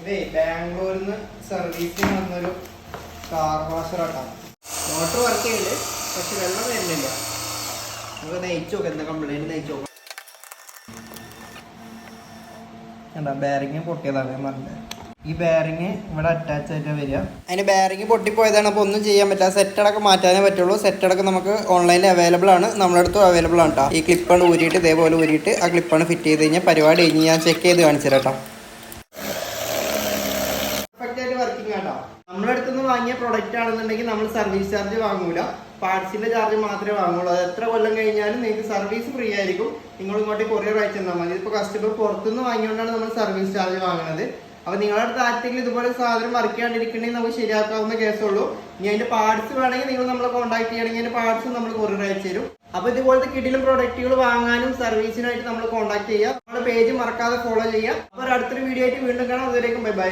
ഇതേ ബാംഗ്ലൂരിൽ നിന്ന് സർവീസിന് വന്നൊരു കാർ വാഷറാട്ടാണ്. മോട്ടർ വർക്ക് ചെയ്യുന്നുണ്ട്, പക്ഷെ വെള്ളം വരുന്നില്ല. നമുക്ക് നയിച്ചു നോക്കാം, എന്താ കംപ്ലൈൻറ്റ് നയിച്ചു നോക്കാം. എന്താ ബെയറിങ് പൊട്ടിയതാണ് ഞാൻ പറഞ്ഞത്. ഈ ബെയറിങ് ഇവിടെ അറ്റാച്ച് ആയിട്ട് വരിക. അതിന് ബെയറിങ് പൊട്ടിപ്പോയതാണ്. അപ്പോൾ ഒന്നും ചെയ്യാൻ പറ്റില്ല. സെറ്റടക്കം മാറ്റാനേ പറ്റുള്ളൂ. സെറ്റടക്കം നമുക്ക് ഓൺലൈനിൽ അവൈലബിൾ ആണ്, നമ്മുടെ അടുത്തും അവൈലബിൾ ആണ് കേട്ടോ. ഈ ക്ലിപ്പാണ് ഊരിയിട്ട് ഇതേപോലെ ഊരിയിട്ട് ആ ക്ലിപ്പാണ് ഫിറ്റ് ചെയ്ത് കഴിഞ്ഞാൽ പരിപാടി കഴിഞ്ഞ് ഞാൻ ചെക്ക് ചെയ്ത് കാണിച്ചു തരാം കേട്ടോ. പെർഫെക്റ്റ് ആയിട്ട് വർക്കിംഗ് ആട്ടോ. നമ്മുടെ അടുത്ത് നിന്ന് വാങ്ങിയ പ്രൊഡക്റ്റ് ആണെന്നുണ്ടെങ്കിൽ നമ്മൾ സർവീസ് ചാർജ് വാങ്ങൂല, പാർട്സിന്റെ ചാർജ് മാത്രമേ വാങ്ങുള്ളൂ. അത് എത്ര കൊല്ലം കഴിഞ്ഞാലും നിങ്ങൾക്ക് സർവീസ് ഫ്രീ ആയിരിക്കും. നിങ്ങൾ ഇങ്ങോട്ട് കൊറിയർ അയച്ചു തന്നാൽ മതി. ഇപ്പോൾ കസ്റ്റമർ പുറത്തുനിന്ന് വാങ്ങിയോണ്ടാണ് നമ്മൾ സർവീസ് ചാർജ് വാങ്ങുന്നത്. അപ്പോൾ നിങ്ങളുടെ അടുത്ത് ആർക്കെങ്കിലും ഇതുപോലെ സാധനം വർക്ക് ചെയ്യാണ്ടിരിക്കണമെങ്കിൽ നമുക്ക് ശരിയാക്കാവുന്ന കേസുള്ളൂ. ഇനി അതിന്റെ പാർട്സ് വേണമെങ്കിൽ നിങ്ങൾ നമ്മളെ കോൺടാക്ട് ചെയ്യണമെങ്കിൽ അതിന്റെ പാർട്സ് നമ്മൾ കൊറിയർ അയച്ചു തരും. അപ്പോൾ ഇതുപോലത്തെ കിടിലും പ്രൊഡക്റ്റുകൾ വാങ്ങാനും സർവീസിനായിട്ട് നമ്മൾ കോൺടാക്ട് ചെയ്യുക. നമ്മുടെ പേജ് മറക്കാതെ ഫോളോ ചെയ്യുക. അപ്പോൾ അടുത്തൊരു വീഡിയോ ആയിട്ട് വീണ്ടും കാണാം. അതുവരേക്കും ബൈ ബൈ.